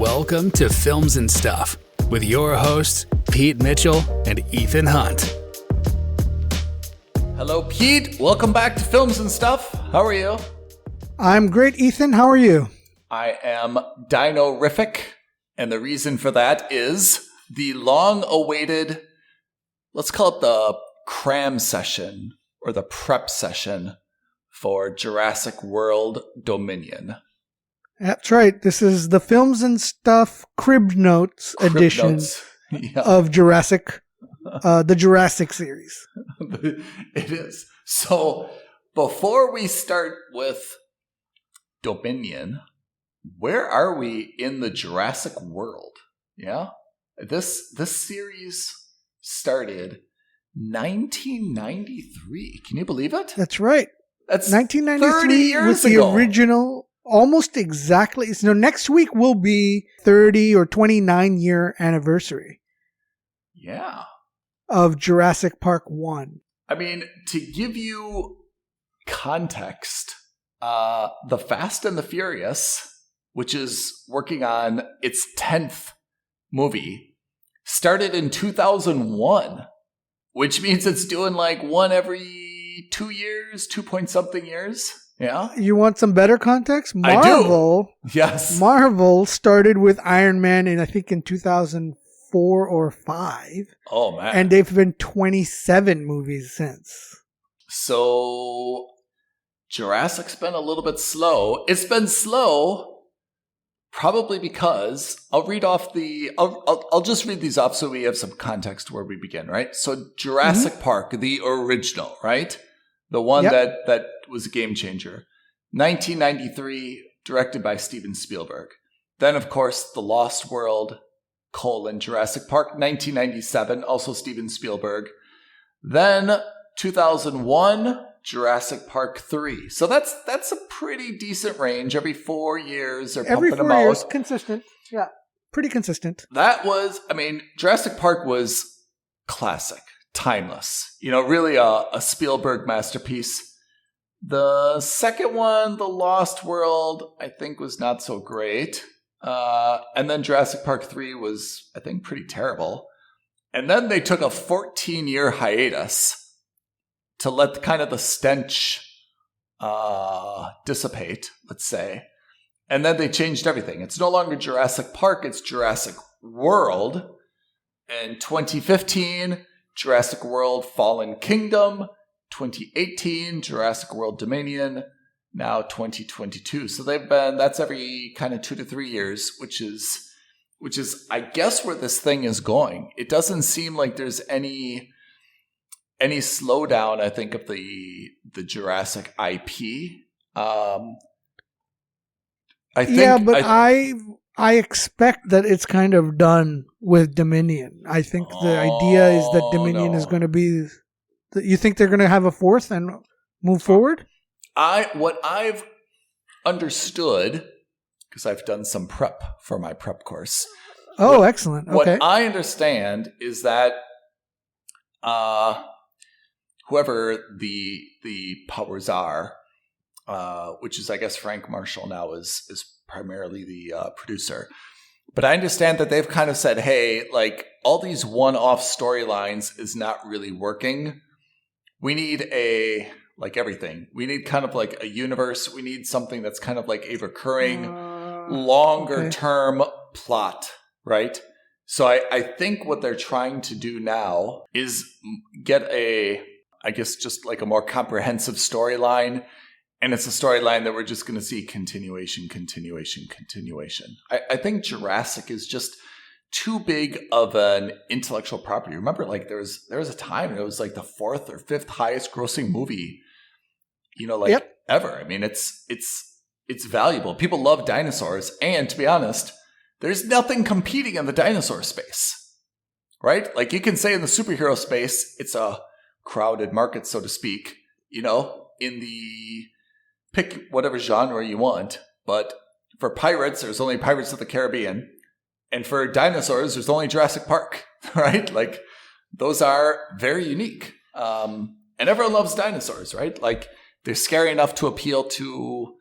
Welcome to Films and Stuff with your hosts, Pete Mitchell and Ethan Hunt. Hello, Pete. Welcome back to Films and Stuff. How are you? I'm great, Ethan. How are you? I am dino-rific, and the reason for that is the long-awaited, let's call it the cram session or the prep session for Jurassic World Dominion. That's right. This is the Films and Stuff Crib Notes edition of Jurassic, the Jurassic series. It is. So before we start with Dominion, where are we in the Jurassic world? Yeah? This series started 1993. Can you believe it? That's right. That's 1993 30 years was the ago. original, almost exactly. So next week will be 30 or 29 year anniversary. Yeah. Of Jurassic Park 1. I mean, to give you context, The Fast and the Furious, which is working on its 10th movie, started in 2001, which means it's doing like one every 2 years, 2-point-something years. Yeah. You want some better context? I do. Yes. Marvel started with Iron Man I think in 2004 or 5. Oh, man. And they've been 27 movies since. So Jurassic's been a little bit slow. It's been slow probably because I'll just read these off so we have some context where we begin, right? So Jurassic Park, the original, right? The one that was a game changer. 1993, directed by Steven Spielberg. Then, of course, The Lost World, Jurassic Park. 1997, also Steven Spielberg. Then 2001, Jurassic Park 3. So that's a pretty decent range. Every 4 years they're pumping them out. Every 4 years, consistent. Yeah, pretty consistent. Jurassic Park was classic, timeless. Really a Spielberg masterpiece. The second one, The Lost World, I think was not so great. And then Jurassic Park 3 was, I think, pretty terrible. And then they took a 14-year hiatus to let kind of the stench dissipate, let's say. And then they changed everything. It's no longer Jurassic Park, it's Jurassic World. In 2015, Jurassic World Fallen Kingdom. 2018, Jurassic World Dominion. Now 2022. So that's every kind of 2 to 3 years, which is, I guess, where this thing is going. It doesn't seem like there's any slowdown, I think, of the Jurassic IP. I expect that it's kind of done with Dominion. I think the idea is that Dominion is going to be. You think they're going to have a fourth and move forward? What I've understood, because I've done some prep for my prep course. Oh, excellent. Okay. What I understand is that whoever the powers are, which is, I guess, Frank Marshall now is primarily the producer. But I understand that they've kind of said, hey, like all these one-off storylines is not really working. We need everything. We need kind of like a universe. We need something that's kind of like a recurring, longer-term plot, right? So I think what they're trying to do now is get just like a more comprehensive storyline. And it's a storyline that we're just going to see continuation. I think Jurassic is just too big of an intellectual property. Remember, like there was a time it was like the 4th or 5th highest grossing movie, ever. I mean, it's valuable. People love dinosaurs, and to be honest, there's nothing competing in the dinosaur space, right? Like you can say in the superhero space, it's a crowded market, so to speak. In the pick whatever genre you want, but for pirates, there's only Pirates of the Caribbean. And for dinosaurs, there's only Jurassic Park, right? Like, those are very unique. And everyone loves dinosaurs, right? Like, they're scary enough to appeal to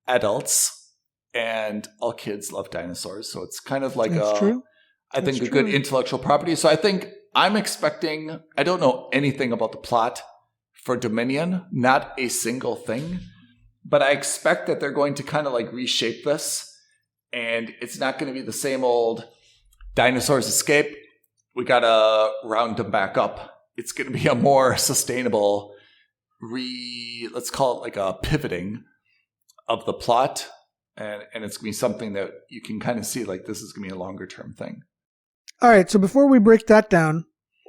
adults. and all kids love dinosaurs. So it's kind of like true. I think a good intellectual property. So I think I'm expecting, I don't know anything about the plot for Dominion, not a single thing, but I expect that they're going to kind of like reshape this, and it's not going to be the same old dinosaurs escape. We got to round them back up. It's going to be a more sustainable let's call it like a pivoting of the plot. And it's going to be something that you can kind of see like this is going to be a longer term thing. All right. So before we break that down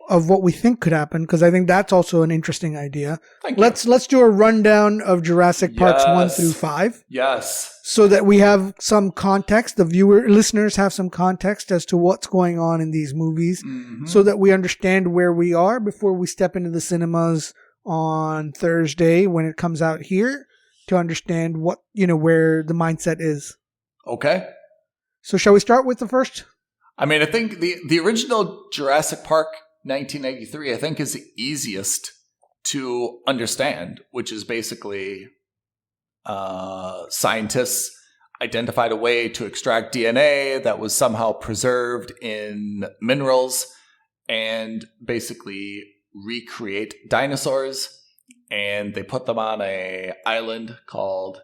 of what we think could happen, because I think that's also an interesting idea. Let's do a rundown of Jurassic Parks 1 through 5. Yes. So that we have some context. The listeners have some context as to what's going on in these movies, so that we understand where we are before we step into the cinemas on Thursday when it comes out here, to understand what, where the mindset is. Okay. So shall we start with the first? I mean, I think the original Jurassic Park 1993, I think, is the easiest to understand, which is basically scientists identified a way to extract DNA that was somehow preserved in minerals and basically recreate dinosaurs. And they put them on a island called,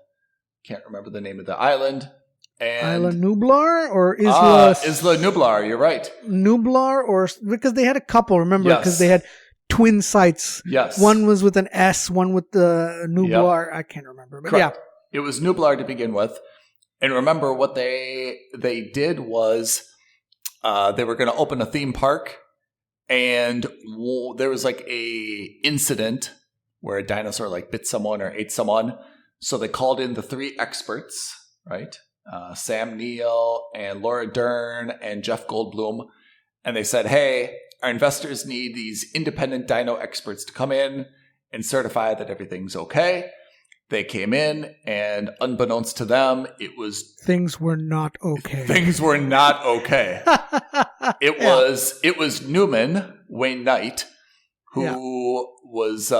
can't remember the name of the island. And Isla Nublar or Isla Nublar, you're right. Nublar, or because they had a couple, remember? Because they had twin sites. Yes. One was with an S, one with the Nublar. Yep. I can't remember. But correct. Yeah. It was Nublar to begin with. And remember what they did was they were going to open a theme park, and there was like a incident where a dinosaur like bit someone or ate someone. So they called in the 3 experts, right? Sam Neill and Laura Dern and Jeff Goldblum. And they said, hey, our investors need these independent dino experts to come in and certify that everything's okay. They came in, and unbeknownst to them, things were not okay. Things were not okay. It was Newman, Wayne Knight, who was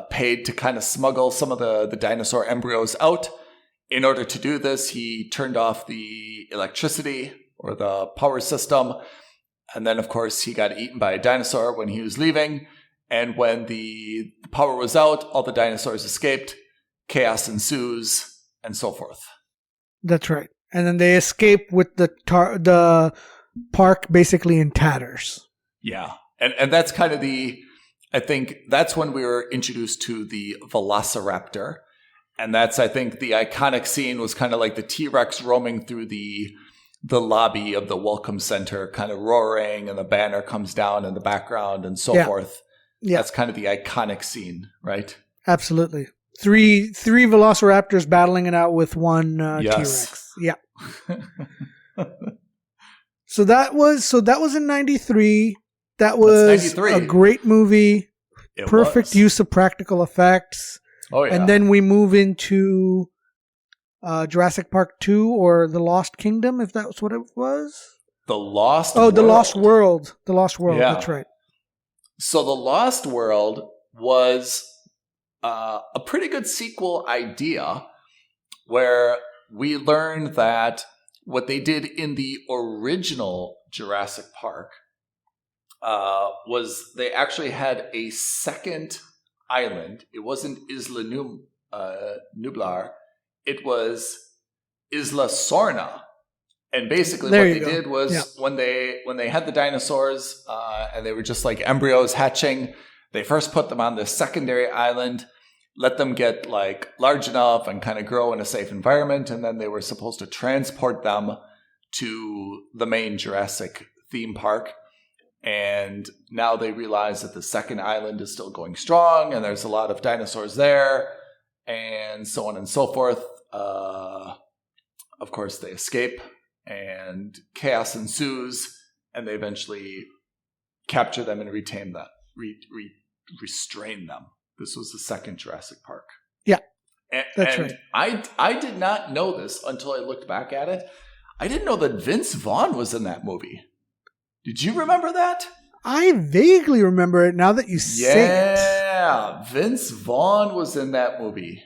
paid to kind of smuggle some of the dinosaur embryos out. In order to do this, he turned off the electricity or the power system. And then, of course, he got eaten by a dinosaur when he was leaving. And when the power was out, all the dinosaurs escaped. Chaos ensues, and so forth. That's right. And then they escape with the park basically in tatters. Yeah. And that's kind of I think that's when we were introduced to the Velociraptor. And that's, I think, the iconic scene was kind of like the T-Rex roaming through the lobby of the Welcome Center, kind of roaring, and the banner comes down in the background and so forth. Yeah. That's kind of the iconic scene, right? Absolutely. Three Velociraptors battling it out with one T-Rex. Yeah. So that was in 93. That was 93. A great movie. Perfect use of practical effects. Oh, yeah. And then we move into Jurassic Park 2 or The Lost Kingdom, if that's what it was. The Lost World. The Lost World. The Lost World, yeah. That's right. So The Lost World was a pretty good sequel idea, where we learned that what they did in the original Jurassic Park was they actually had a second island. It wasn't Isla Nublar. It was Isla Sorna. And basically what they did was when they had the dinosaurs and they were just like embryos hatching, they first put them on this secondary island, let them get like large enough and kind of grow in a safe environment, and then they were supposed to transport them to the main Jurassic theme park. And now they realize that the second island is still going strong and there's a lot of dinosaurs there and so on and so forth. Of course, they escape and chaos ensues, and they eventually capture them and retain them, restrain them. This was the second Jurassic Park. Yeah, that's right. I did not know this until I looked back at it. I didn't know that Vince Vaughn was in that movie. Did you remember that? I vaguely remember it now that you say it. Yeah, Vince Vaughn was in that movie.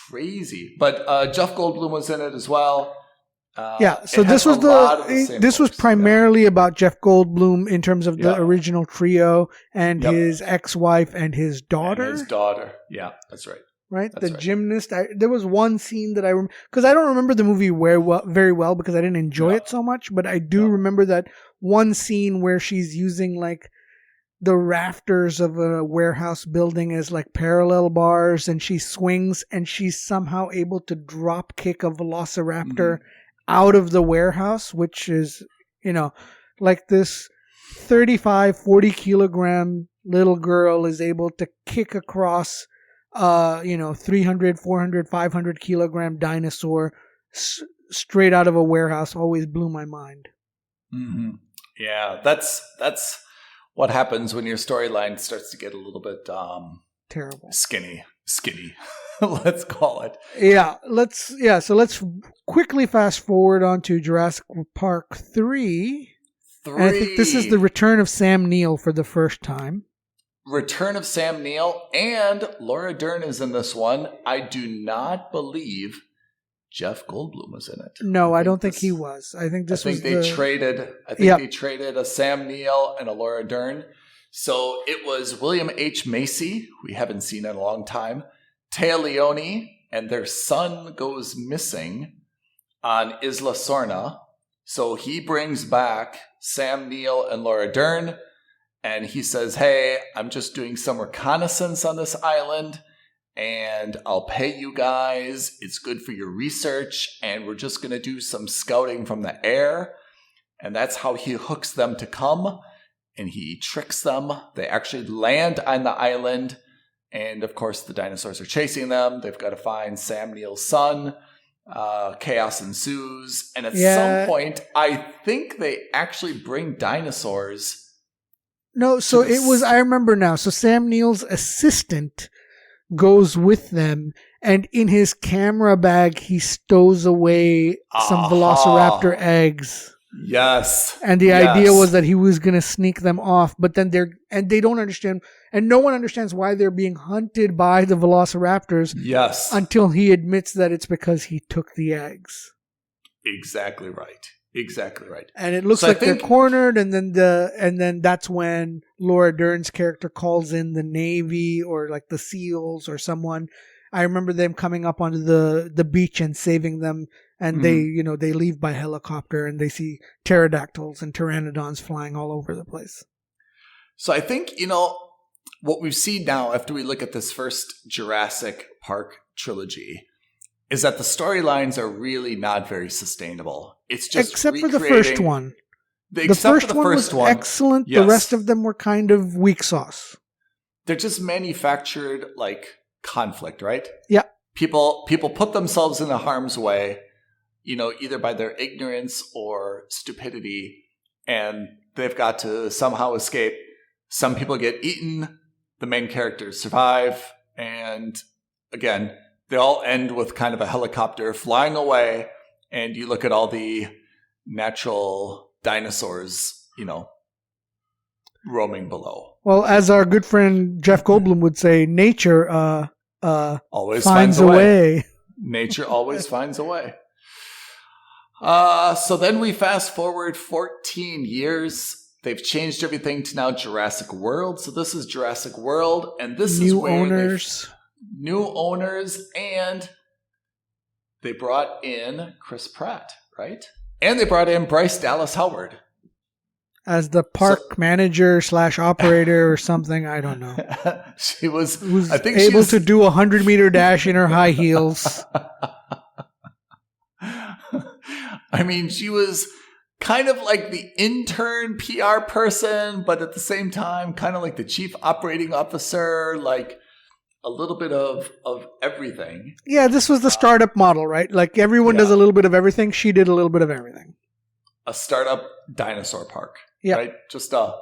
crazy. But Jeff Goldblum was in it as well. So this was primarily about Jeff Goldblum in terms of the original trio and his ex-wife and his daughter. Yeah, that's right. Right, that's the gymnast. There was one scene that I remember because I don't remember the movie very well because I didn't enjoy it so much. But I do remember that one scene where she's using like the rafters of a warehouse building as like parallel bars, and she swings, and she's somehow able to drop kick a velociraptor out of the warehouse, which is, like this 35, 40 kilogram little girl is able to kick across 300, 400, 500 kilogram dinosaur straight out of a warehouse. Always blew my mind. Mm-hmm. Yeah, that's what happens when your storyline starts to get a little bit terrible, skinny. Let's call it. So let's quickly fast forward on to Jurassic Park 3. And I think this is the return of Sam Neill for the first time. Return of Sam Neill, and Laura Dern is in this one. I do not believe Jeff Goldblum was in it. No, I don't think he was. I think they traded a Sam Neill and a Laura Dern. So it was William H. Macy, we haven't seen in a long time, Téa Leoni, and their son goes missing on Isla Sorna. So he brings back Sam Neill and Laura Dern, and he says, hey, I'm just doing some reconnaissance on this island, and I'll pay you guys. It's good for your research, and we're just going to do some scouting from the air. And that's how he hooks them to come, and he tricks them. They actually land on the island, and of course the dinosaurs are chasing them. They've got to find Sam Neill's son. Chaos ensues, and at some point, I think they actually bring dinosaurs. No, so I remember now. So Sam Neill's assistant goes with them, and in his camera bag, he stows away some velociraptor eggs. Yes. And the idea was that he was going to sneak them off, but then they don't understand, and no one understands why they're being hunted by the velociraptors. Yes. Until he admits that it's because he took the eggs. Exactly right. And it looks like they're cornered, and then that's when Laura Dern's character calls in the Navy or like the SEALs or someone. I remember them coming up onto the beach and saving them, and they leave by helicopter, and they see pterodactyls and pteranodons flying all over the place. So I think, what we've seen now after we look at this first Jurassic Park trilogy is that the storylines are really not very sustainable. It's just except for the first one. The first one was excellent. Yes. The rest of them were kind of weak sauce. They're just manufactured like conflict, right? Yeah. People put themselves in harm's way, either by their ignorance or stupidity, and they've got to somehow escape. Some people get eaten. The main characters survive. And again, they all end with kind of a helicopter flying away, and you look at all the natural dinosaurs, roaming below. Well, as our good friend Jeff Goldblum would say, nature always finds a way. Nature always finds a way. So then we fast forward 14 years. They've changed everything to now Jurassic World. So this is Jurassic World, and this is where new owners, and they brought in Chris Pratt, right? And they brought in Bryce Dallas Howard as the park manager / operator or something. I don't know. She was able to do a 100-meter dash in her high heels. I mean, she was kind of like the intern PR person, but at the same time, kind of like the chief operating officer, like a little bit of everything. Yeah, this was the startup model, right? Like everyone does a little bit of everything. She did a little bit of everything. A startup dinosaur park. Yeah. Right? Just a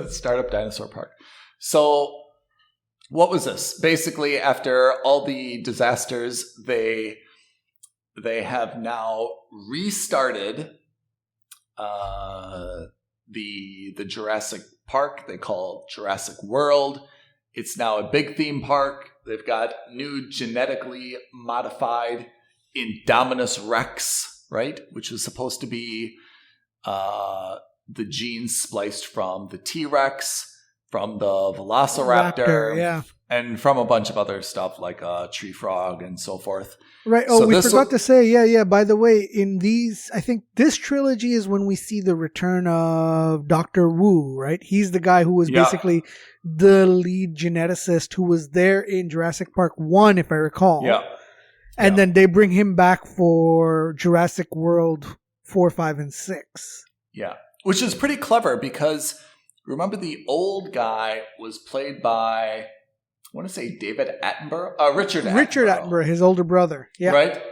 startup dinosaur park. So what was this? Basically, after all the disasters, they have now restarted the Jurassic Park. They call it Jurassic World. It's now a big theme park. They've got new genetically modified Indominus Rex, right? Which is supposed to be the genes spliced from the T-Rex, from the Velociraptor, and from a bunch of other stuff like tree frog and so forth. Right. Oh, so we forgot to say, yeah. By the way, in these, I think this trilogy is when we see the return of Dr. Wu, right? He's the guy who was basically the lead geneticist who was there in Jurassic Park 1, if I recall. Yeah. And then they bring him back for Jurassic World 4, 5, and 6. Yeah. Which is pretty clever because remember the old guy was played by, I want to say David Attenborough? Richard Attenborough. Richard Attenborough, his older brother. Yeah. Right?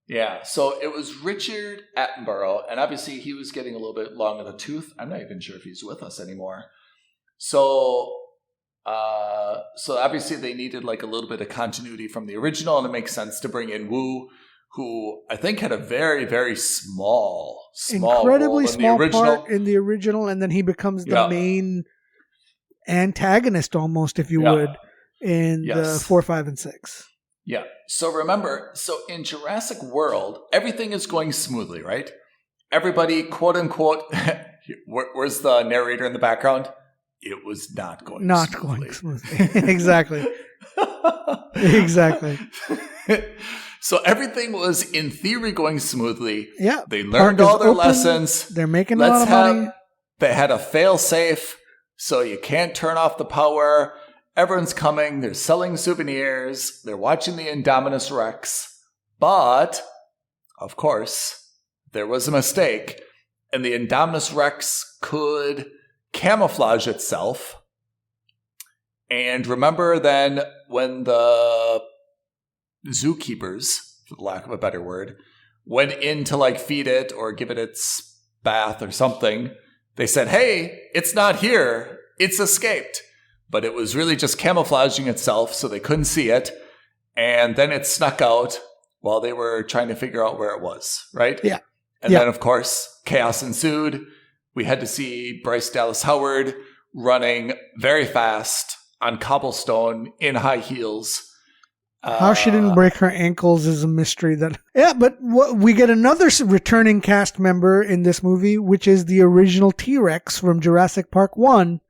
Yeah. So it was Richard Attenborough, and obviously he was getting a little bit long in the tooth. I'm not even sure if he's with us anymore. So obviously they needed like a little bit of continuity from the original, and it makes sense to bring in Wu, who I think had a very, very small incredibly role in small the original. part in the original, and then he becomes the main antagonist almost, if you would, in the 4, 5, and 6. Yeah. So remember, in Jurassic World, everything is going smoothly, right? Everybody, quote unquote, where's the narrator in the background? It was not going smoothly. Exactly. Exactly. So everything was, in theory, going smoothly. Yeah. They learned all their lessons. They're making a lot of money. They had a fail-safe, so you can't turn off the power. Everyone's coming. They're selling souvenirs. They're watching the Indominus Rex. But, of course, there was a mistake. And the Indominus Rex could camouflage itself. And remember then when the zookeepers, for the lack of a better word, went in to like feed it or give it its bath or something, they said, hey, it's not here. It's escaped. But it was really just camouflaging itself so they couldn't see it. And then it snuck out while they were trying to figure out where it was, right? Yeah. And then, of course, chaos ensued. We had to see Bryce Dallas Howard running very fast on cobblestone in high heels. How she didn't break her ankles is a mystery. But we get another returning cast member in this movie, which is the original T-Rex from Jurassic Park 1.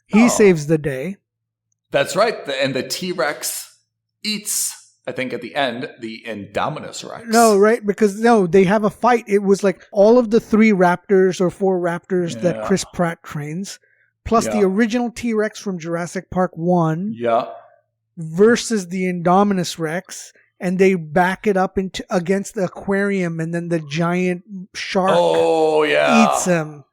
He saves the day. That's right. And the T-Rex eats, I think at the end, the Indominus Rex. No, right? Because they have a fight. It was like all of the 3 raptors or 4 raptors that Chris Pratt trains, plus the original T-Rex from Jurassic Park 1. Yeah. Versus the Indominus Rex, and they back it up against the aquarium, and then the giant shark eats him.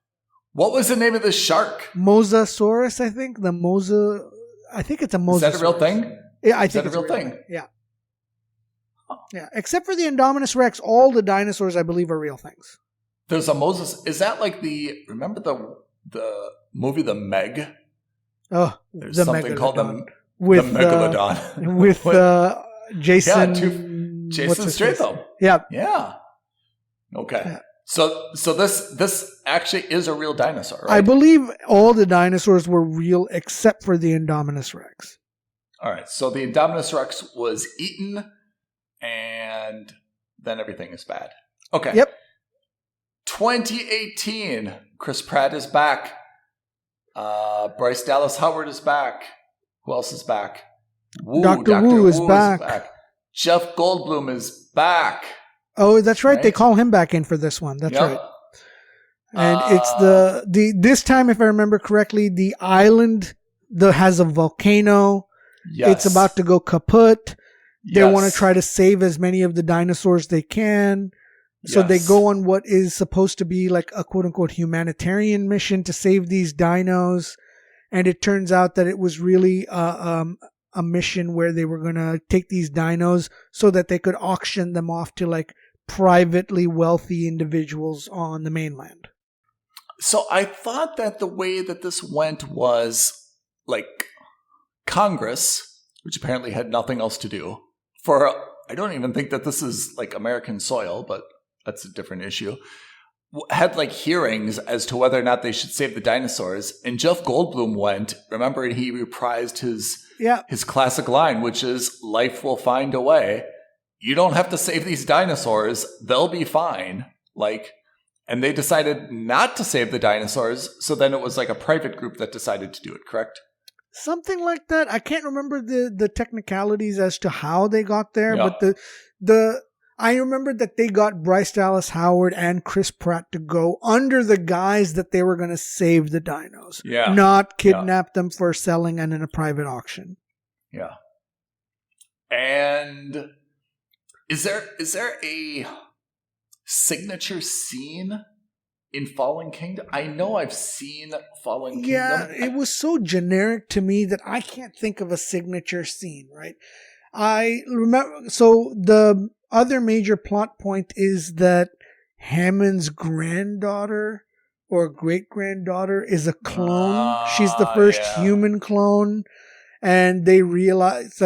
What was the name of the shark? Mosasaurus, I think. I think it's a Mosasaurus. Is that a real thing? Yeah, I think it's a real thing. Yeah. Yeah. Except for the Indominus Rex, all the dinosaurs, I believe, are real things. There's a Moses. Is that like remember the movie The Meg? Oh, there's something called the Megalodon. With Jason. Jason Statham. Yeah. Yeah. Okay. Yeah. So this actually is a real dinosaur, right? I believe all the dinosaurs were real except for the Indominus Rex. All right. So the Indominus Rex was eaten, and then everything is bad. Okay. Yep. 2018. Chris Pratt is back. Bryce Dallas Howard is back. Who else is back? Dr. Wu is back. Jeff Goldblum is back. Oh, that's right. They call him back in for this one. That's right. And it's the this time, if I remember correctly, the island has a volcano. Yes. It's about to go kaput. They want to try to save as many of the dinosaurs they can. So they go on what is supposed to be like a quote unquote humanitarian mission to save these dinos. And it turns out that it was really a mission where they were going to take these dinos so that they could auction them off to like privately wealthy individuals on the mainland. So I thought that the way that this went was like Congress, which apparently had nothing else to do I don't even think that this is like American soil, but that's a different issue. had like hearings as to whether or not they should save the dinosaurs. And Jeff Goldblum went, remember, and he reprised his classic line, which is, life will find a way. You don't have to save these dinosaurs. They'll be fine. And they decided not to save the dinosaurs. So then it was like a private group that decided to do it, correct? Something like that. I can't remember the technicalities as to how they got there, but I remember that they got Bryce Dallas Howard and Chris Pratt to go under the guise that they were going to save the dinos, not kidnap them for selling and in a private auction. Yeah. And is there a signature scene in Fallen Kingdom? I know I've seen Fallen Kingdom. Yeah, it was so generic to me that I can't think of a signature scene, right? I remember, so the other major plot point is that Hammond's granddaughter or great-granddaughter is a clone. She's the first human clone. And they realize,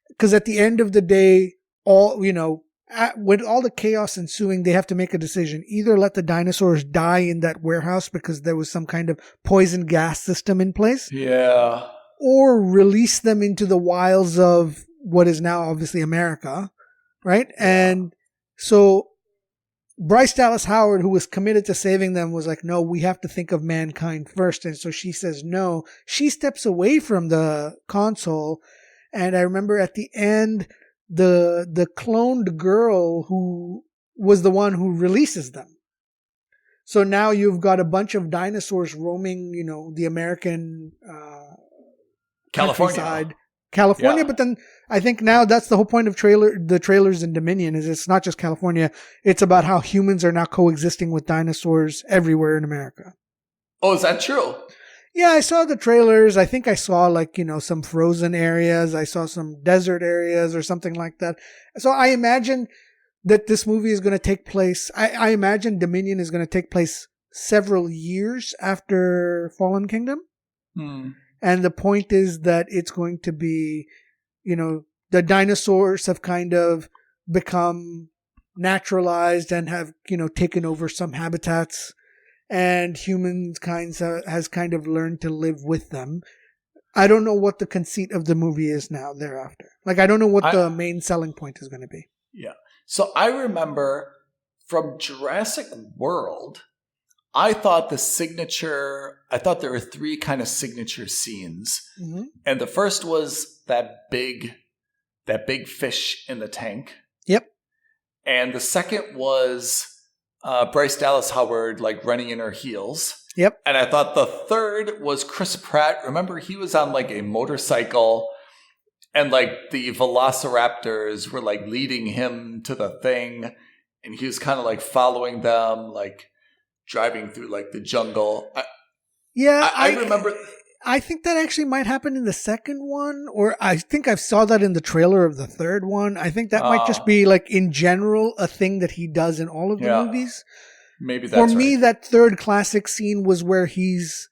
because at the end of the day, with all the chaos ensuing, they have to make a decision. Either let the dinosaurs die in that warehouse because there was some kind of poison gas system in place. Yeah. Or release them into the wilds of what is now obviously America. Right? Yeah. And so Bryce Dallas Howard, who was committed to saving them, was like, no, we have to think of mankind first. And so she says no. She steps away from the console. And I remember at the end, the cloned girl who was the one who releases them. So now you've got a bunch of dinosaurs roaming, the American California. Yeah. But then I think now that's the whole point of the trailers in Dominion is it's not just California. It's about how humans are now coexisting with dinosaurs everywhere in America. Oh, is that true? Yeah, I saw the trailers. I think I saw some frozen areas. I saw some desert areas or something like that. So I imagine that this movie is going to take place. I imagine Dominion is going to take place several years after Fallen Kingdom. And the point is that it's going to be, the dinosaurs have kind of become naturalized and have, taken over some habitats, and humankind has kind of learned to live with them. I don't know what the conceit of the movie is now thereafter. I don't know what the main selling point is going to be. Yeah. So I remember from Jurassic World, I thought there were three kind of signature scenes. Mm-hmm. And the first was that big fish in the tank. Yep. And the second was Bryce Dallas Howard running in her heels. Yep. And I thought the third was Chris Pratt. Remember, he was on a motorcycle and the velociraptors were leading him to the thing. And he was kind of following them, driving through the jungle. I remember. I think that actually might happen in the second one, or I think I saw that in the trailer of the third one. I think that might just be in general a thing that he does in all of the movies. Maybe that's for me. Right. That third classic scene was where he's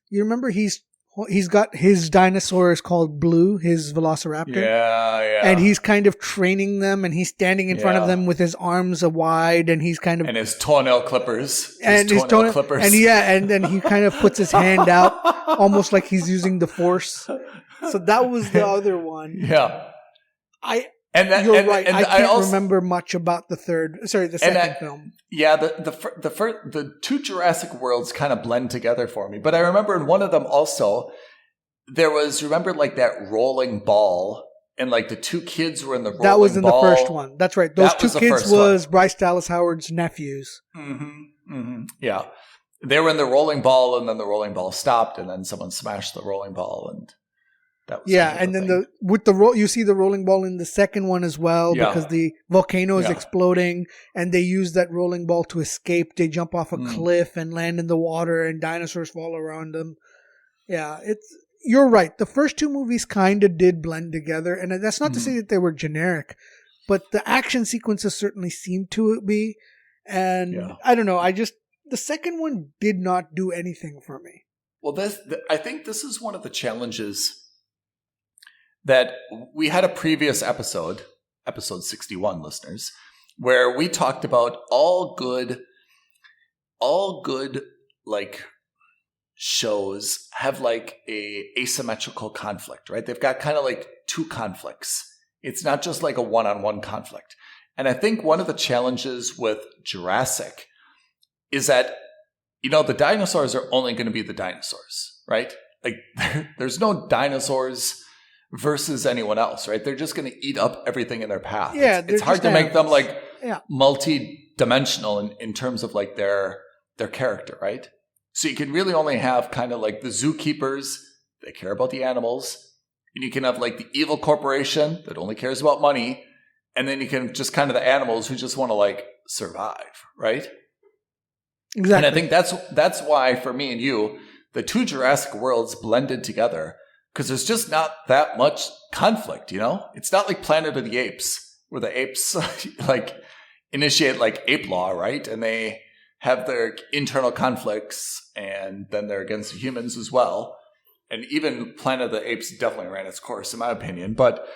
got his dinosaurs called Blue, his velociraptor. Yeah. And he's kind of training them, and he's standing in front of them with his arms wide, and he's kind of... And his toenail clippers. And then he kind of puts his hand out, almost like he's using the Force. So that was the other one. Yeah. You're right. I can't remember much about the second film. Yeah, the two Jurassic Worlds kind of blend together for me. But I remember in one of them also, there was, that rolling ball, and the two kids were in the rolling ball. That was in the first one. That's right. Those two kids was Bryce Dallas Howard's nephews. Mm-hmm. Mm-hmm. Yeah. They were in the rolling ball, and then the rolling ball stopped, and then someone smashed the rolling ball, and that was and then you see the rolling ball in the second one as well, because the volcano is exploding, and they use that rolling ball to escape. They jump off a cliff and land in the water, and dinosaurs fall around them. Yeah, you're right. The first two movies kind of did blend together, and that's not to say that they were generic, but the action sequences certainly seemed to be. And I don't know. The second one did not do anything for me. Well, I think this is one of the challenges that we had a previous episode 61, listeners, where we talked about all good all good like shows have like a asymmetrical conflict, right? They've got kind of like two conflicts. It's not just like a one-on-one conflict. And I think one of the challenges with Jurassic is that, you know, the dinosaurs are only going to be the dinosaurs, right? Like there's no dinosaurs versus anyone else, right? They're just going to eat up everything in their path. Yeah, it's hard to make them like multi-dimensional in terms of like their character, right? So you can really only have kind of like the zookeepers that care about the animals, and you can have like the evil corporation that only cares about money, and then you can just kind of the animals who just want to like survive, right? Exactly. And I think that's why for me and you, the two Jurassic Worlds blended together, because there's just not that much conflict, you know? It's not like Planet of the Apes, where the apes like initiate like ape law, right? And they have their internal conflicts, and then they're against the humans as well. And even Planet of the Apes definitely ran its course, in my opinion. But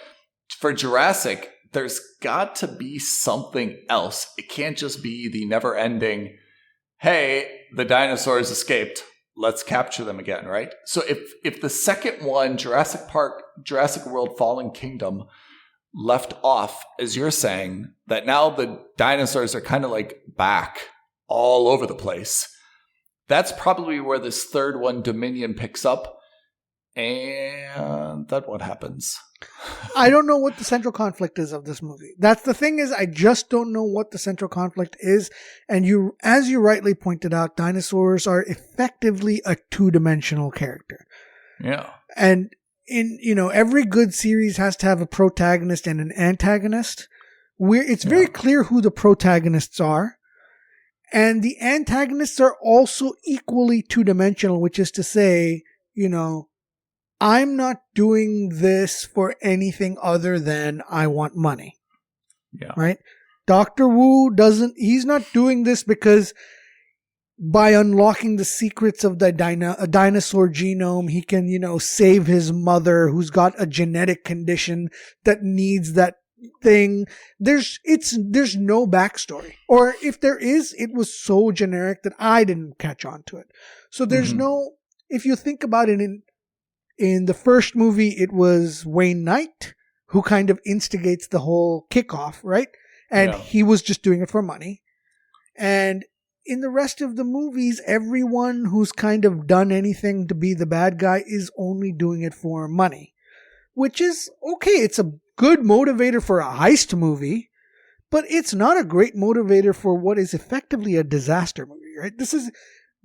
for Jurassic, there's got to be something else. It can't just be the never-ending, hey, the dinosaurs escaped, let's capture them again, right? So if the second one, Jurassic Park, Jurassic World Fallen Kingdom, left off, as you're saying, that now the dinosaurs are kind of like back all over the place, that's probably where this third one, Dominion, picks up. And then what happens? I don't know what the central conflict is of this movie. That's the thing, is I just don't know what the central conflict is. And you, as you rightly pointed out, dinosaurs are effectively a two-dimensional character. Yeah. And in, you know, every good series has to have a protagonist and an antagonist. It's very clear who the protagonists are. And the antagonists are also equally two-dimensional, which is to say, you know, I'm not doing this for anything other than I want money. Yeah. Right? Dr. Wu he's not doing this because by unlocking the secrets of the dinosaur genome, he can, you know, save his mother who's got a genetic condition that needs that thing. There's no backstory. Or if there is, it was so generic that I didn't catch on to it. So there's no, if you think about it, in the first movie, it was Wayne Knight who kind of instigates the whole kickoff, right? And he was just doing it for money. And in the rest of the movies, everyone who's kind of done anything to be the bad guy is only doing it for money, which is okay. It's a good motivator for a heist movie, but it's not a great motivator for what is effectively a disaster movie, right? This is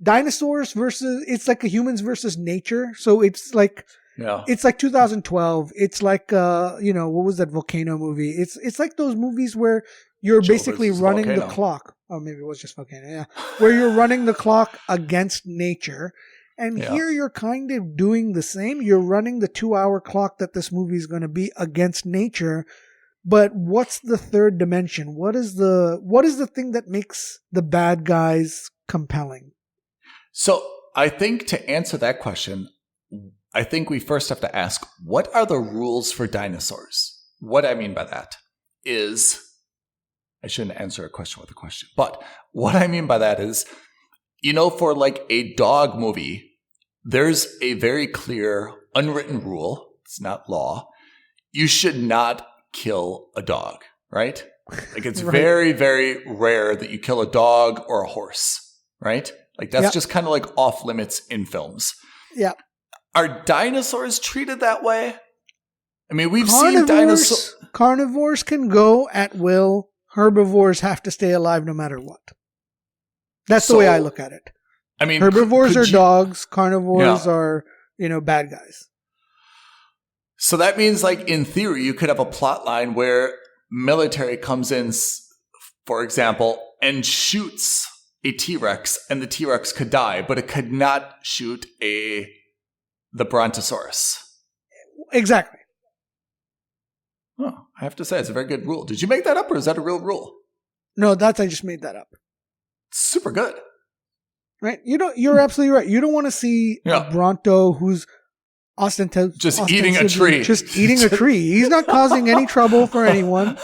dinosaurs versus, it's like a humans versus nature. So it's like, it's like 2012. It's like, you know, what was that volcano movie? It's like those movies where you're basically running the clock. Oh, maybe it was just volcano. Yeah. Where you're running the clock against nature. And here you're kind of doing the same. You're running the 2-hour clock that this movie is going to be against nature. But what's the third dimension? What is the thing that makes the bad guys compelling? So I think to answer that question, I think we first have to ask, what are the rules for dinosaurs? What I mean by that is, I shouldn't answer a question with a question, but what I mean by that is, you know, for like a dog movie, there's a very clear unwritten rule. It's not law. You should not kill a dog, right? Like it's very, very rare that you kill a dog or a horse, right? Like that's just kind of like off limits in films. Yeah. Are dinosaurs treated that way? I mean, we've seen dinosaurs. Carnivores can go at will. Herbivores have to stay alive no matter what. That's the way I look at it. I mean, herbivores are dogs. Carnivores are, you know, bad guys. So that means, like, in theory, you could have a plot line where military comes in, for example, and shoots a T-Rex, and the T-Rex could die, but it could not shoot the Brontosaurus. Exactly. Oh, I have to say, it's a very good rule. Did you make that up, or is that a real rule? No, I just made that up. Super good. Right? You're absolutely right. You don't want to see a Bronto who's just eating a tree. Just eating a tree. He's not causing any trouble for anyone.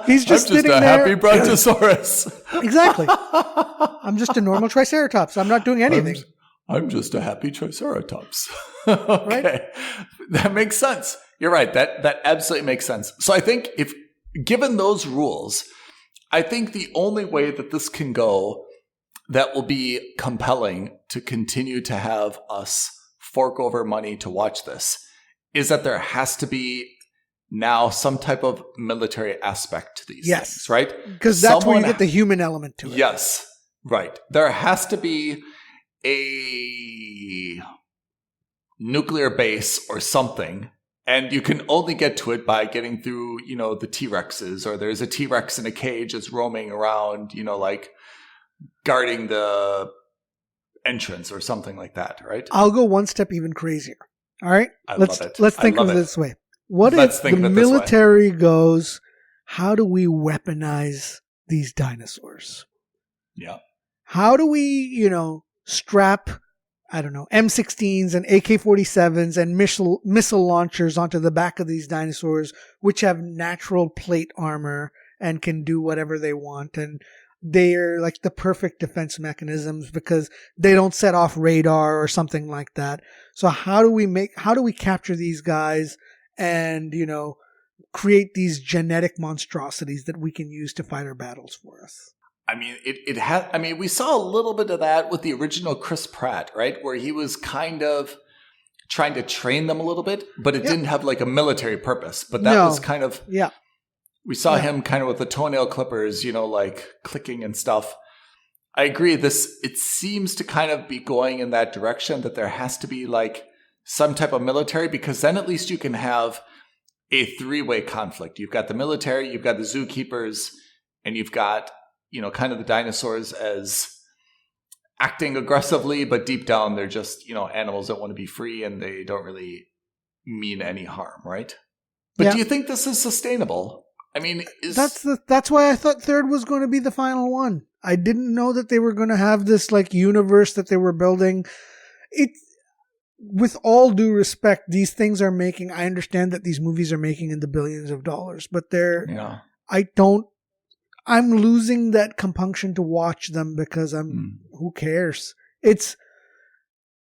He's just I'm just sitting a there. happy brontosaurus. Exactly. I'm just a normal triceratops. I'm not doing anything. I'm just a happy triceratops. Okay. Right? That makes sense. You're right. That absolutely makes sense. So I think if given those rules, I think the only way that this can go that will be compelling to continue to have us fork over money to watch this is that there has to be now some type of military aspect to these things, right? Because that's where you get the human element to it. Yes, right. There has to be a nuclear base or something, and you can only get to it by getting through, the T-Rexes, or there's a T-Rex in a cage that's roaming around, like guarding the entrance or something like that, right? I'll go one step even crazier. All right? Love it. Let's think of it this way. What if the military goes, how do we weaponize these dinosaurs? Yeah. How do we, strap, M16s and AK-47s and missile launchers onto the back of these dinosaurs, which have natural plate armor and can do whatever they want. And they're like the perfect defense mechanisms because they don't set off radar or something like that. So how do we capture these guys and, create these genetic monstrosities that we can use to fight our battles for us? I mean, we saw a little bit of that with the original Chris Pratt, right? Where he was kind of trying to train them a little bit, but it didn't have like a military purpose. But that was kind of, we saw him kind of with the toenail clippers, like clicking and stuff. I agree. It seems to kind of be going in that direction, that there has to be like some type of military, because then at least you can have a three-way conflict. You've got the military, you've got the zookeepers, and you've got, kind of the dinosaurs as acting aggressively, but deep down they're just, animals that want to be free and they don't really mean any harm, right? But do you think this is sustainable? I mean, that's why I thought third was going to be the final one. I didn't know that they were going to have this like universe that they were building. With all due respect, these things are making, I understand that these movies are making in the billions of dollars, but I'm losing that compunction to watch them because who cares? It's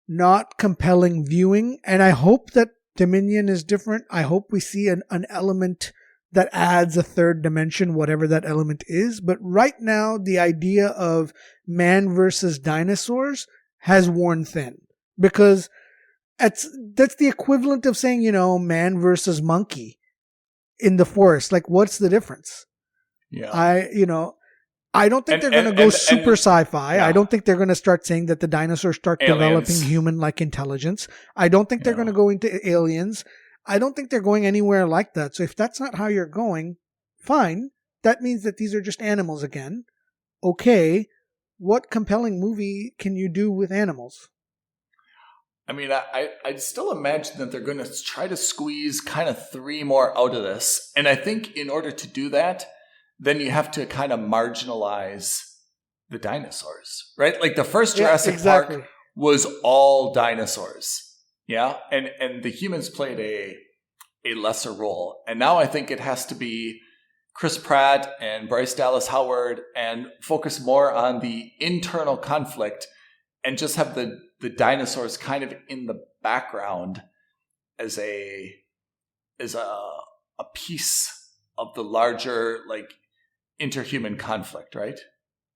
not compelling viewing. And I hope that Dominion is different. I hope we see an element that adds a third dimension, whatever that element is. But right now, the idea of man versus dinosaurs has worn thin, because that's the equivalent of saying, man versus monkey in the forest. Like, what's the difference? Yeah. I don't think they're going to go super sci-fi. Yeah. I don't think they're going to start saying that the dinosaurs start developing human-like intelligence. I don't think they're going to go into aliens. I don't think they're going anywhere like that. So if that's not how you're going, fine. That means that these are just animals again. Okay. What compelling movie can you do with animals? I mean, I'd still imagine that they're going to try to squeeze kind of three more out of this. And I think in order to do that, then you have to kind of marginalize the dinosaurs, right? Like the first Jurassic Park was all dinosaurs. Yeah. And the humans played a lesser role. And now I think it has to be Chris Pratt and Bryce Dallas Howard and focus more on the internal conflict and just have the dinosaurs kind of in the background as a piece of the larger like interhuman conflict, right?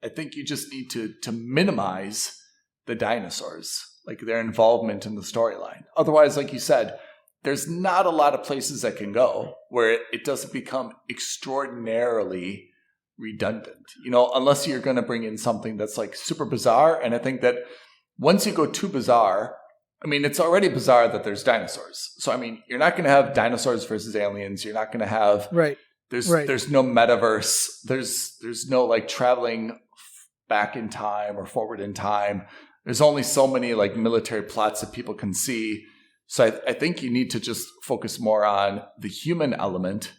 I think you just need to minimize the dinosaurs, like their involvement in the storyline. Otherwise, like you said, there's not a lot of places that can go where it doesn't become extraordinarily redundant, unless you're going to bring in something that's like super bizarre. And I think that once you go too bizarre, I mean, it's already bizarre that there's dinosaurs. So, I mean, you're not going to have dinosaurs versus aliens. You're not going to have, there's no metaverse. There's no like traveling back in time or forward in time. There's only so many like military plots that people can see. So I think you need to just focus more on the human element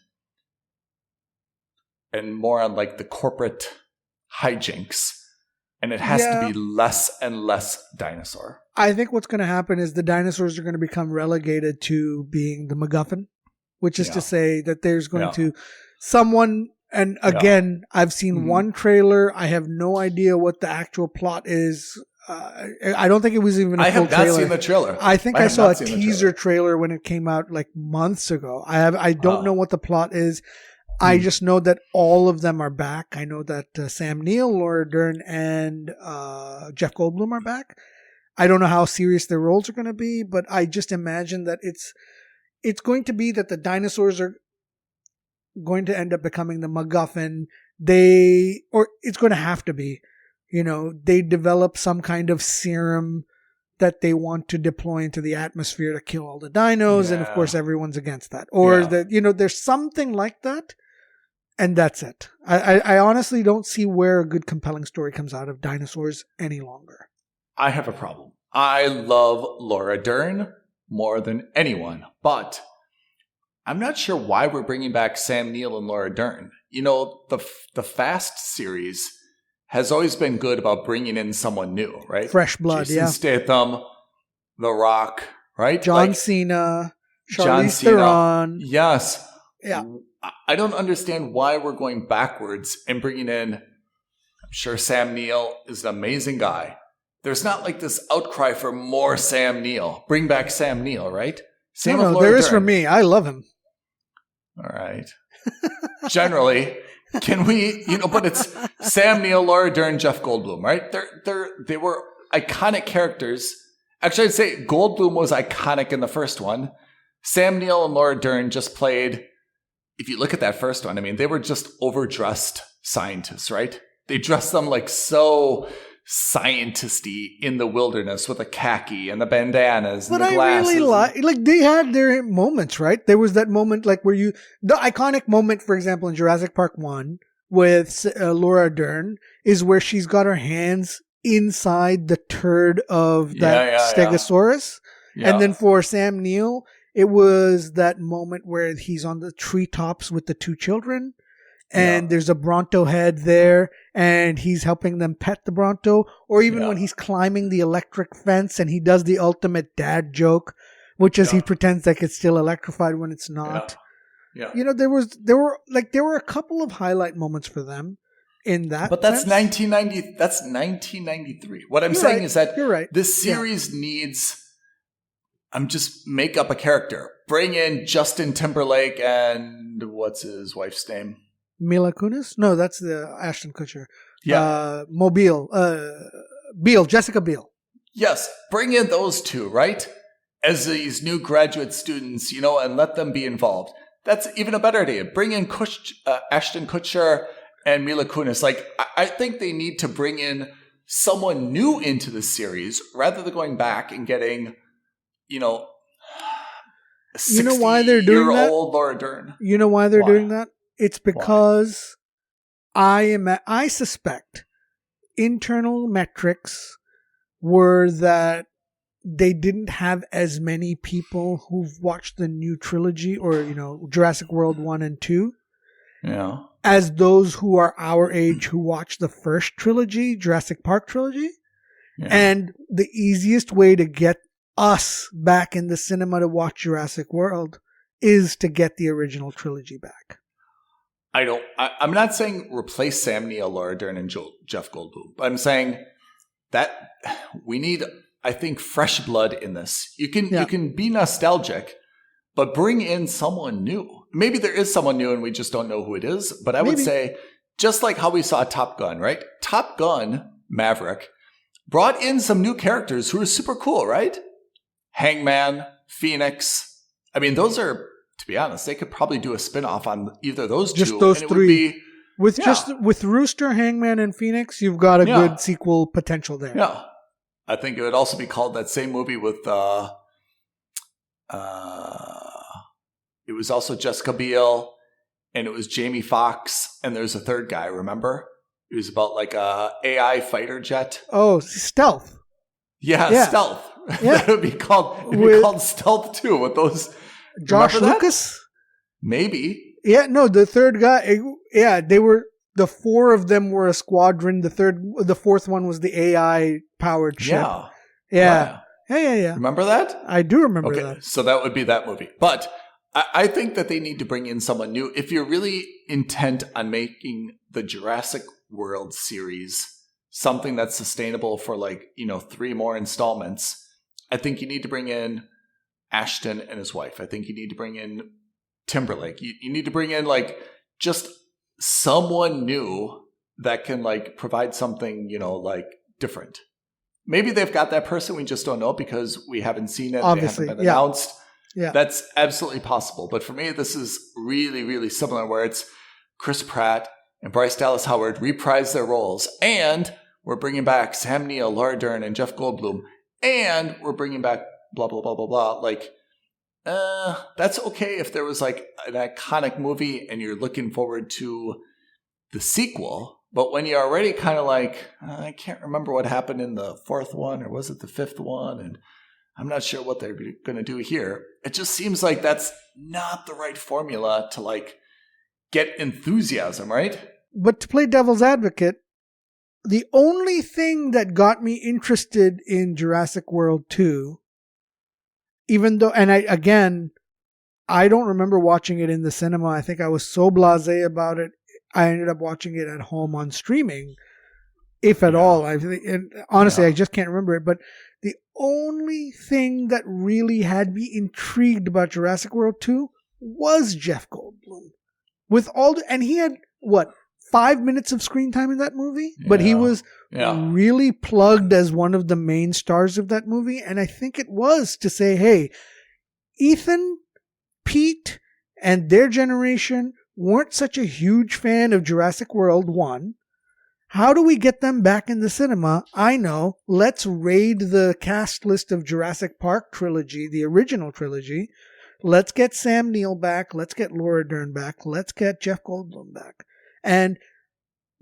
and more on like the corporate hijinks. And it has to be less and less dinosaur. I think what's going to happen is the dinosaurs are going to become relegated to being the MacGuffin, which is to say that there's going to someone And again, I've seen one trailer. I have no idea what the actual plot is. I don't think it was even a full trailer. I have not seen the trailer. I think I saw a teaser trailer when it came out like months ago. I don't know what the plot is. I just know that all of them are back. I know that Sam Neill, Laura Dern, and Jeff Goldblum are back. I don't know how serious their roles are going to be, but I just imagine that it's going to be that the dinosaurs are going to end up becoming the MacGuffin. Or it's going to have to be, they develop some kind of serum that they want to deploy into the atmosphere to kill all the dinos. And of course, everyone's against that. Or that, there's something like that. And that's it. I honestly don't see where a good compelling story comes out of dinosaurs any longer. I have a problem. I love Laura Dern more than anyone, but I'm not sure why we're bringing back Sam Neill and Laura Dern. The Fast series has always been good about bringing in someone new, right? Fresh blood, Jason Statham, The Rock, right? John Cena, Charlize Theron. Yes. Yeah. I don't understand why we're going backwards and bringing in, I'm sure Sam Neill is an amazing guy. There's not like this outcry for more Sam Neill. Bring back Sam Neill, right? Same with Laura there is Dern. for me. I love him. All right. Generally, can we, but it's Sam Neill, Laura Dern, Jeff Goldblum, right? They were iconic characters. Actually, I'd say Goldblum was iconic in the first one. Sam Neill and Laura Dern just played, if you look at that first one, I mean, they were just overdressed scientists, right? They dressed them like so scientisty in the wilderness with the khaki and the bandanas and the glasses. But I really like they had their moments, right? There was that moment like where the iconic moment, for example, in Jurassic Park 1 with Laura Dern is where she's got her hands inside the turd of that Stegosaurus. Yeah. And then for Sam Neill, it was that moment where he's on the treetops with the two children. And there's a Bronto head there, and he's helping them pet the Bronto. Or even when he's climbing the electric fence, and he does the ultimate dad joke, which is he pretends like it's still electrified when it's not. Yeah. There were a couple of highlight moments for them in that. But that's sense. 1990. That's 1993. What I'm saying is that this series needs. Just make up a character. Bring in Justin Timberlake and what's his wife's name? Mila Kunis? No, that's the Ashton Kutcher. Yeah. Biel, Jessica Biel. Yes. Bring in those two, right? As these new graduate students, and let them be involved. That's even a better idea. Bring in Ashton Kutcher and Mila Kunis. I think they need to bring in someone new into the series rather than going back and getting, why they're doing that? Laura Dern. You know why they're doing that? It's because I suspect internal metrics were that they didn't have as many people who've watched the new trilogy or, Jurassic World 1 and 2 as those who are our age who watched the first trilogy, Jurassic Park trilogy. Yeah. And the easiest way to get us back in the cinema to watch Jurassic World is to get the original trilogy back. I'm not saying replace Sam Neill, Laura Dern, and Jeff Goldblum, but I'm saying that we need, I think, fresh blood in this. You can be nostalgic, but bring in someone new. Maybe there is someone new and we just don't know who it is, but I would say, just like how we saw Top Gun, right? Top Gun, Maverick, brought in some new characters who are super cool, right? Hangman, Phoenix. I mean, those are, to be honest, they could probably do a spin-off on either those two. Just those three. With Rooster, Hangman, and Phoenix, you've got a good sequel potential there. Yeah. I think it would also be called that same movie with it was also Jessica Biel, and it was Jamie Foxx, and there's a third guy, remember? It was about like a AI fighter jet. Oh, Stealth. Yeah. Stealth. Yeah. That would be called Stealth too with those. Josh Lucas? Maybe. Yeah, no, the third guy. Yeah, the four of them were a squadron. The fourth one was the AI powered ship. Yeah. Remember that? I do remember that. So that would be that movie. But I think that they need to bring in someone new. If you're really intent on making the Jurassic World series something that's sustainable for 3 more installments, I think you need to bring in Ashton and his wife. I think you need to bring in Timberlake. You need to bring in just someone new that can provide something, different. Maybe they've got that person. We just don't know because we haven't seen it. Obviously, they haven't been announced. Yeah. That's absolutely possible. But for me, this is really, really similar where it's Chris Pratt and Bryce Dallas Howard reprise their roles. And we're bringing back Sam Neill, Laura Dern, and Jeff Goldblum. And we're bringing back blah, blah, blah, blah, blah. That's okay if there was an iconic movie and you're looking forward to the sequel. But when you're already kind of I can't remember what happened in the 4th one, or was it the 5th one? And I'm not sure what they're going to do here. It just seems like that's not the right formula to get enthusiasm, right? But to play devil's advocate, the only thing that got me interested in Jurassic World 2, even though, and I don't remember watching it in the cinema. I think I was so blasé about it. I ended up watching it at home on streaming, if at all. And honestly, I just can't remember it. But the only thing that really had me intrigued about Jurassic World 2 was Jeff Goldblum. And he had, 5 minutes of screen time in that movie? Yeah. But he was really plugged as one of the main stars of that movie. And I think it was to say, hey, Ethan, Pete, and their generation weren't such a huge fan of Jurassic World 1. How do we get them back in the cinema? I know. Let's raid the cast list of Jurassic Park trilogy, the original trilogy. Let's get Sam Neill back. Let's get Laura Dern back. Let's get Jeff Goldblum back. And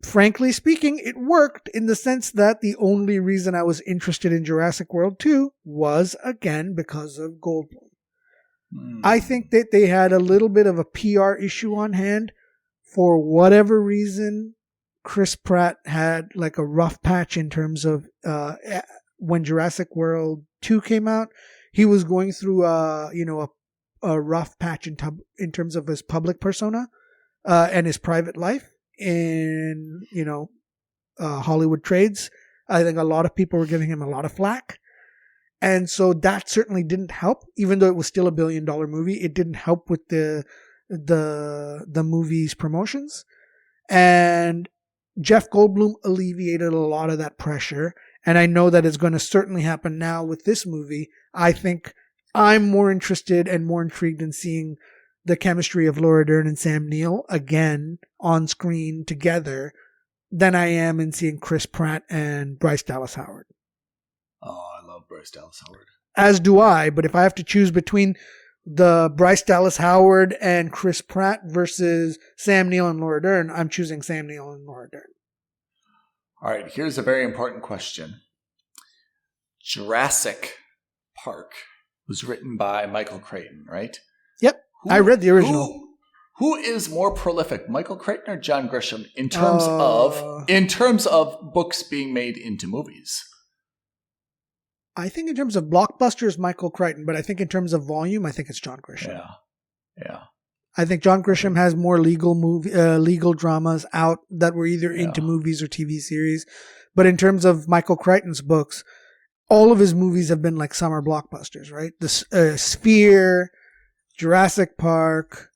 frankly speaking, it worked in the sense that the only reason I was interested in Jurassic World 2 was, again, because of Goldblum. I think that they had a little bit of a PR issue on hand. For whatever reason, Chris Pratt had a rough patch in terms of when Jurassic World 2 came out. He was going through a rough patch in terms of his public persona and his private life in Hollywood trades. I think a lot of people were giving him a lot of flack. And so that certainly didn't help, even though it was still $1 billion movie. It didn't help with the movie's promotions. And Jeff Goldblum alleviated a lot of that pressure. And I know that it's going to certainly happen now with this movie. I think I'm more interested and more intrigued in seeing the chemistry of Laura Dern and Sam Neill again on screen together than I am in seeing Chris Pratt and Bryce Dallas Howard. Oh, I love Bryce Dallas Howard. As do I, but if I have to choose between the Bryce Dallas Howard and Chris Pratt versus Sam Neill and Laura Dern, I'm choosing Sam Neill and Laura Dern. All right, here's a very important question. Jurassic Park was written by Michael Crichton, right? Yep, I read the original. Who is more prolific, Michael Crichton or John Grisham, in terms of books being made into movies? I think in terms of blockbusters, Michael Crichton, but I think in terms of volume, I think it's John Grisham. Yeah. I think John Grisham has more legal dramas out that were either into movies or TV series. But in terms of Michael Crichton's books, all of his movies have been summer blockbusters, right? The Sphere, Jurassic Park,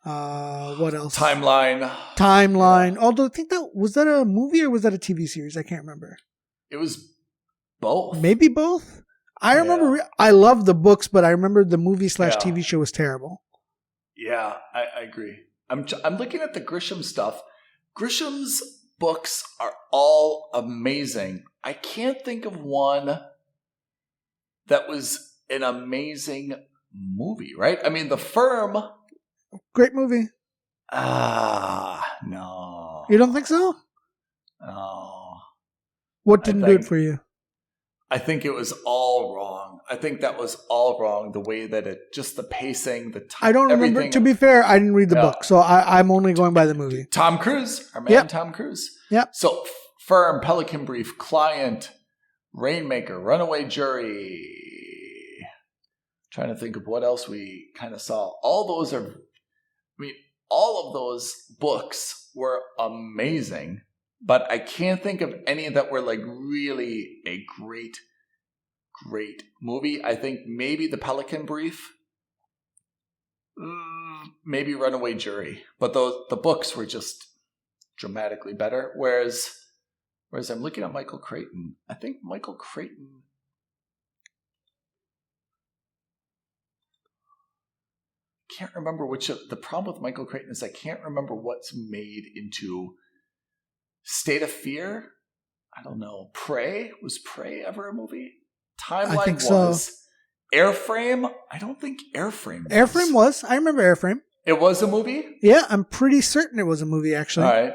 what else? Timeline. Yeah. Although I think was that a movie or was that a TV series? I can't remember. It was both. Maybe both. I remember. I love the books, but I remember the movie / TV show was terrible. Yeah, I agree. I'm looking at the Grisham stuff. Grisham's books are all amazing. I can't think of one that was an amazing movie, right? I mean, The Firm. Great movie. No. You don't think so? No. What didn't do it for you? I think it was all wrong. I think that was all wrong. The way that just the pacing, the time. I don't remember. To be fair, I didn't read the book, so I'm only going by the movie. Tom Cruise, our man Tom Cruise. Yep. So Firm, Pelican Brief, Client, Rainmaker, Runaway Jury. Trying to think of what else we kind of saw. All of those books were amazing, but I can't think of any that were like really a great movie. I think maybe The Pelican Brief, maybe Runaway Jury, but the books were just dramatically better. Whereas I'm looking at Michael Crichton. I think Michael Crichton. Can't remember the problem with Michael Crichton is I can't remember what's made into State of Fear. I don't know. Prey? Was Prey ever a movie? Timeline I think was. So. Airframe? I don't think Airframe was. Airframe was. I remember Airframe. It was a movie? Yeah, I'm pretty certain it was a movie, actually. All right.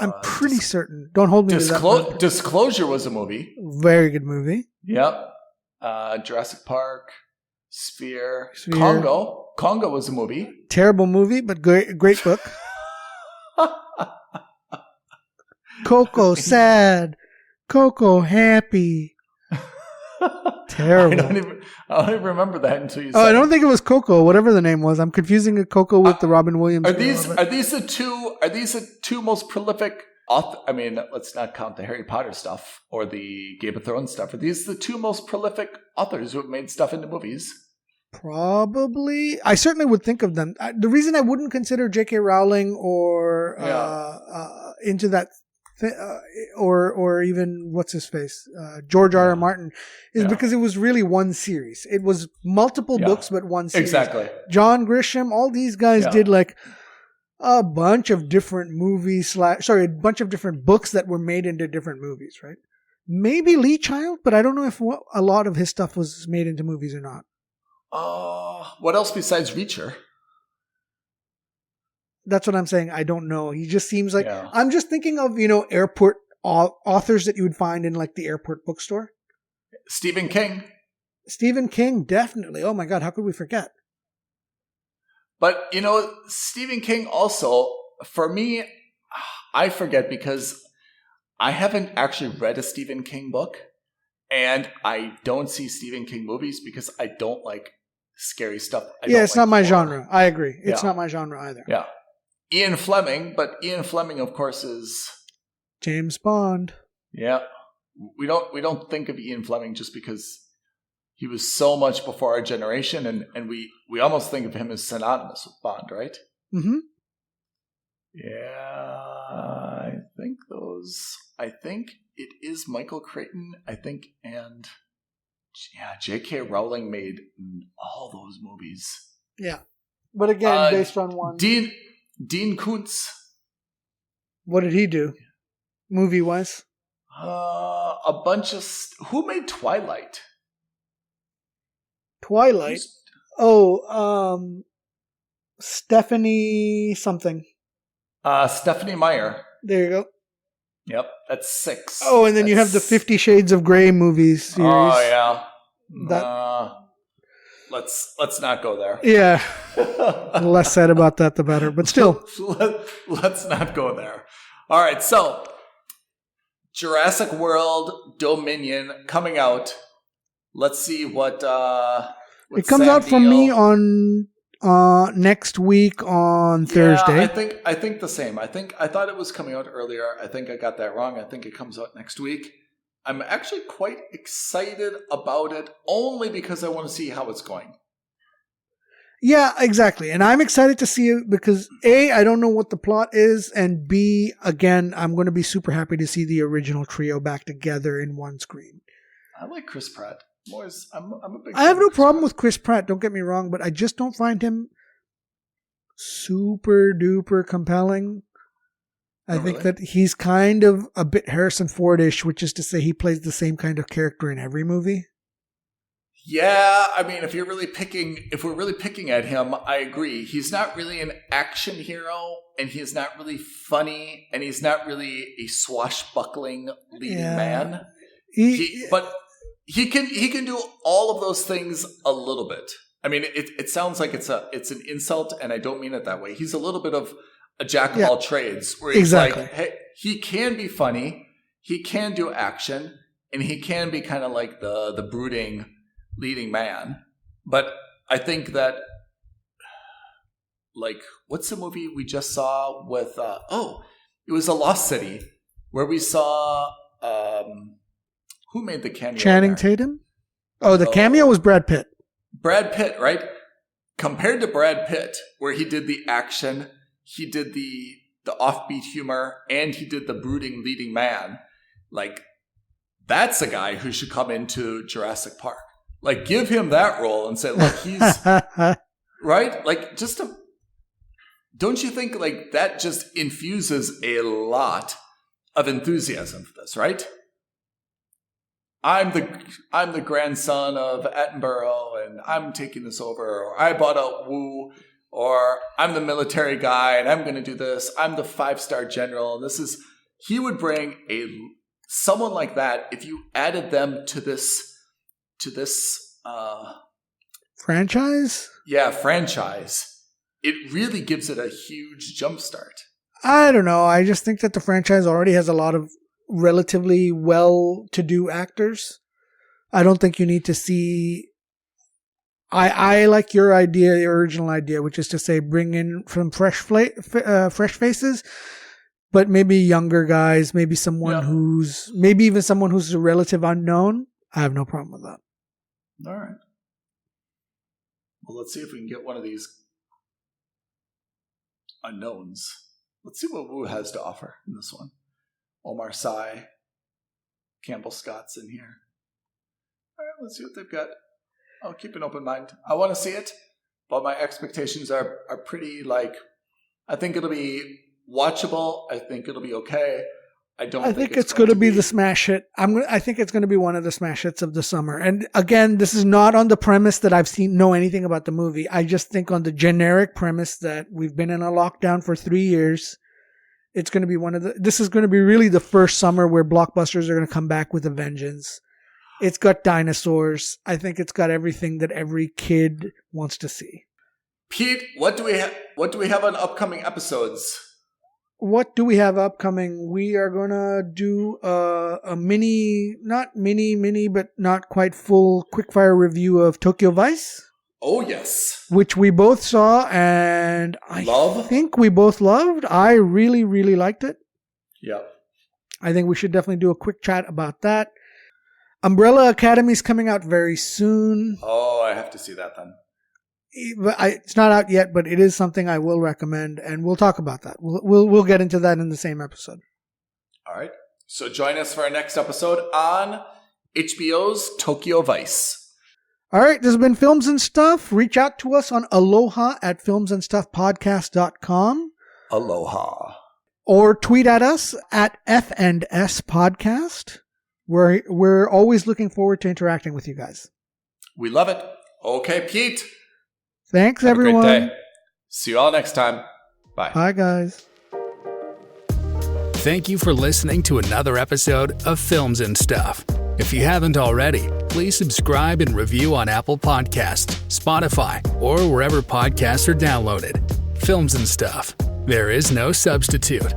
I'm pretty certain. Don't hold me to that. Disclosure was a movie. Very good movie. Yep. Jurassic Park. Sphere. Congo was a movie. Terrible movie, but great book. Coco sad. Coco happy. Terrible. I don't even remember that until you said I don't think it was Coco, whatever the name was. I'm confusing Coco with the Robin Williams. Are these the two most prolific I mean, let's not count the Harry Potter stuff or the Game of Thrones stuff. Are these the two most prolific authors who have made stuff into movies? Probably. I certainly would think of them. The reason I wouldn't consider J.K. Rowling or into that, or even what's his face, George R.R. Martin, is because it was really one series. It was multiple books, but one series. Exactly. John Grisham, all these guys did like a bunch of different movies. A bunch of different books that were made into different movies, right? Maybe Lee Child, but I don't know if a lot of his stuff was made into movies or not. What else besides Reacher? That's what I'm saying. I don't know. He just seems like I'm just thinking of, airport authors that you would find in like the airport bookstore. Stephen King. Stephen King, definitely. Oh my God, how could we forget? But Stephen King also, for me, I forget because I haven't actually read a Stephen King book, and I don't see Stephen King movies because I don't like scary stuff. It's not my genre. I agree. It's not my genre either. Yeah. Ian Fleming, of course, is James Bond. Yeah. We don't think of Ian Fleming just because he was so much before our generation, and we almost think of him as synonymous with Bond, right? Mm-hmm. Yeah, I think it is Michael Crichton, and J.K. Rowling made all those movies. Yeah. But again, based on one. Dean Koontz. What did he do? Movie-wise? A bunch of... Who made Twilight? Twilight? Stephanie something. Stephanie Meyer. There you go. Yep, that's 6. Oh, and then you have the 50 Shades of Grey movies series. Oh, yeah. Let's not go there. Yeah. The less said about that, the better. But still. Let's not go there. All right, so Jurassic World Dominion coming out. Let's see what it comes out for me on next week on Thursday. I think the same. I thought it was coming out earlier. I think I got that wrong. I think it comes out next week. I'm actually quite excited about it only because I want to see how it's going. Yeah, exactly. And I'm excited to see it because A, I don't know what the plot is, and B, again, I'm going to be super happy to see the original trio back together in one screen. I like Chris Pratt. I'm a big I have no problem with Chris Pratt, don't get me wrong, but I just don't find him super duper compelling. I think that he's kind of a bit Harrison Ford-ish, which is to say he plays the same kind of character in every movie. Yeah, I mean, if we're really picking at him, I agree. He's not really an action hero, and he's not really funny, and he's not really a swashbuckling leading man. But he can do all of those things a little bit. I mean, it sounds like it's an insult, and I don't mean it that way. He's a little bit of a jack of all trades, where he's like, hey, he can be funny, he can do action, and he can be kind of like the brooding leading man. But I think that, like, what's the movie we just saw with, it was A Lost City, where we saw, who made the cameo? Channing Tatum? Oh, the cameo was Brad Pitt. Brad Pitt, right? Compared to Brad Pitt, where he did the action, he did the offbeat humor, and he did the brooding leading man. Like, that's a guy who should come into Jurassic Park. Like, give him that role and say, look, he's right. Like, don't you think like that just infuses a lot of enthusiasm for this, right? I'm the grandson of Attenborough, and I'm taking this over. Or I bought out Wu, or I'm the military guy, and I'm going to do this. I'm the 5-star general. And he would bring someone like that if you added them to this franchise. Yeah, franchise. It really gives it a huge jumpstart. I don't know. I just think that the franchise already has a lot of relatively well-to-do actors. I don't think you need to see... I like your idea, your original idea, which is to say bring in some fresh faces, but maybe younger guys, maybe maybe even someone who's a relative unknown. I have no problem with that. All right. Well, let's see if we can get one of these unknowns. Let's see what Wu has to offer in this one. Omar Sy, Campbell Scott's in here. All right, let's see what they've got. I'll keep an open mind. I want to see it, but my expectations are pretty, like, I think it'll be watchable. I think it'll be okay. I think it's going to be the smash hit. I think it's going to be one of the smash hits of the summer. And again, this is not on the premise that know anything about the movie. I just think on the generic premise that we've been in a lockdown for 3 years. It's going to be this is going to be really the first summer where blockbusters are going to come back with a vengeance. It's got dinosaurs. I think it's got everything that every kid wants to see. Pete, what do we have on upcoming episodes? What do we have upcoming? We are going to do a not mini, but not quite full quickfire review of Tokyo Vice. Oh, yes. Which we both saw, and I think we both loved. I really, really liked it. Yeah. I think we should definitely do a quick chat about that. Umbrella Academy is coming out very soon. Oh, I have to see that then. It's not out yet, but it is something I will recommend, and we'll talk about that. We'll get into that in the same episode. All right. So join us for our next episode on HBO's Tokyo Vice. All right, this has been Films and Stuff. Reach out to us on aloha@filmsandstuffpodcast.com. Aloha. Or tweet at us at F&S Podcast. We're always looking forward to interacting with you guys. We love it. Okay, Pete. Thanks, Have everyone. a great day. See you all next time. Bye. Bye, guys. Thank you for listening to another episode of Films and Stuff. If you haven't already, please subscribe and review on Apple Podcasts, Spotify, or wherever podcasts are downloaded. Films and Stuff. There is no substitute.